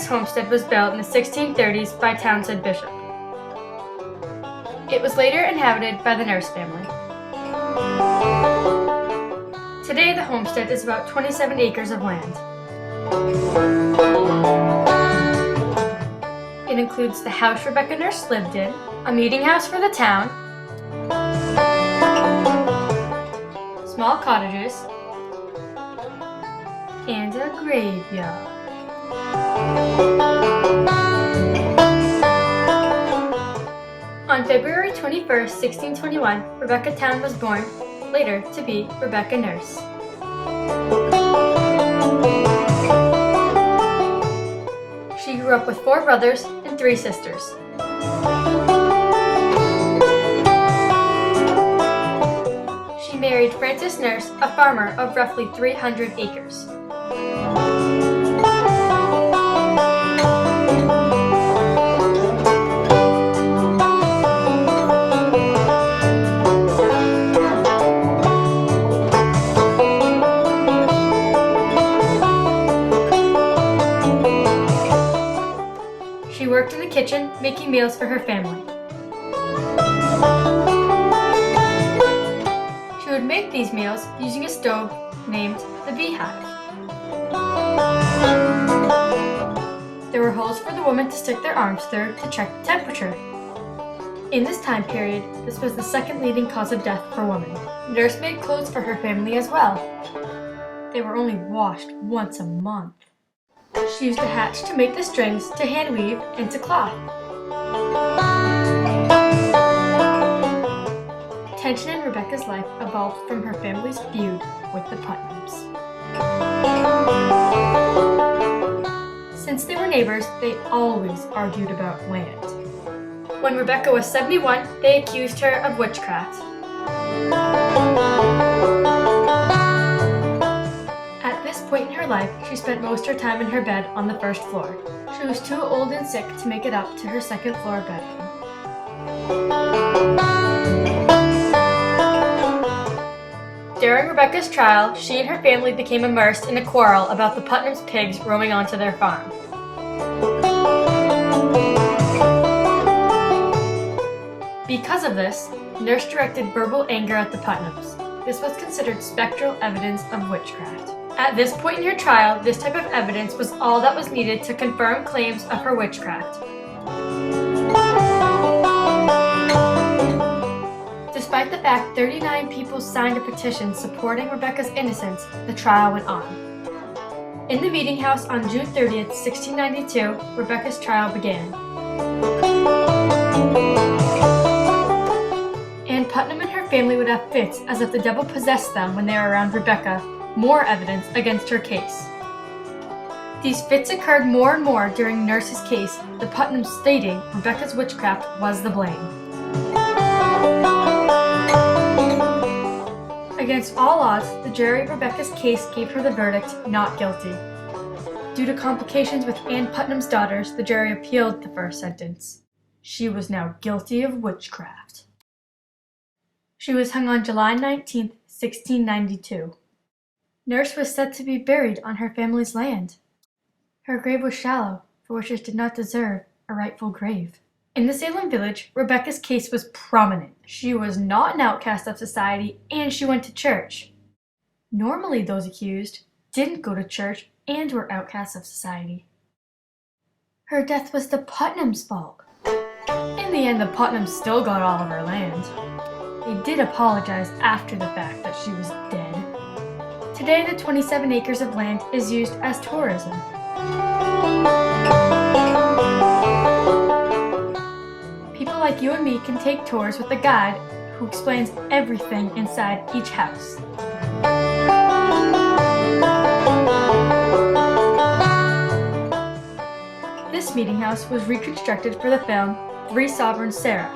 homestead was built in the 1630s by Townsend Bishop. It was later inhabited by the Nurse family. Today, the homestead is about 27 acres of land. It includes the house Rebecca Nurse lived in, a meeting house for the town, small cottages, and a graveyard. On February 21st, 1621, Rebecca Town was born, later to be Rebecca Nurse. She grew up with 4 brothers and 3 sisters. She married Francis Nurse, a farmer of roughly 300 acres. She worked in the kitchen, making meals for her family. She would make these meals using a stove named the beehive. There were holes for the women to stick their arms through to check the temperature. In this time period, this was the second leading cause of death for women. Nurse made clothes for her family as well. They were only washed once a month. She used a hatch to make the strings to hand weave into cloth. Tension in Rebecca's life evolved from her family's feud with the Putnams. Since they were neighbors, they always argued about land. When Rebecca was 71, they accused her of witchcraft. At this point in her life, she spent most of her time in her bed on the first floor. She was too old and sick to make it up to her second floor bedroom. During Rebecca's trial, she and her family became immersed in a quarrel about the Putnams' pigs roaming onto their farm. Because of this, Nurse directed verbal anger at the Putnams. This was considered spectral evidence of witchcraft. At this point in her trial, this type of evidence was all that was needed to confirm claims of her witchcraft. Despite the fact 39 people signed a petition supporting Rebecca's innocence, the trial went on. In the meeting house on June 30th, 1692, Rebecca's trial began. Anne Putnam and her family would have fits as if the devil possessed them when they were around Rebecca, more evidence against her case. These fits occurred more and more during Nurse's case, the Putnams stating Rebecca's witchcraft was the blame. Against all odds, the jury of Rebecca's case gave her the verdict not guilty. Due to complications with Anne Putnam's daughters, the jury appealed the first sentence. She was now guilty of witchcraft. She was hung on July 19, 1692. Nurse was said to be buried on her family's land. Her grave was shallow, for witches did not deserve a rightful grave. In the Salem village, Rebecca's case was prominent. She was not an outcast of society, and she went to church. Normally, those accused didn't go to church and were outcasts of society. Her death was the Putnams' fault. In the end, the Putnams still got all of her land. They did apologize after the fact that she was dead. Today, the 27 acres of land is used as tourism. People like you and me can take tours with a guide who explains everything inside each house. This meeting house was reconstructed for the film Three Sovereigns Sarah.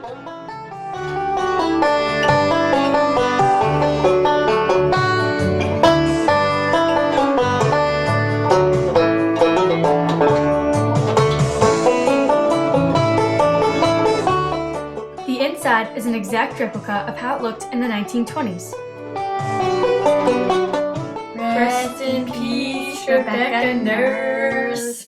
The inside is an exact replica of how it looked in the 1920s. Rest in peace, Rebecca Nurse.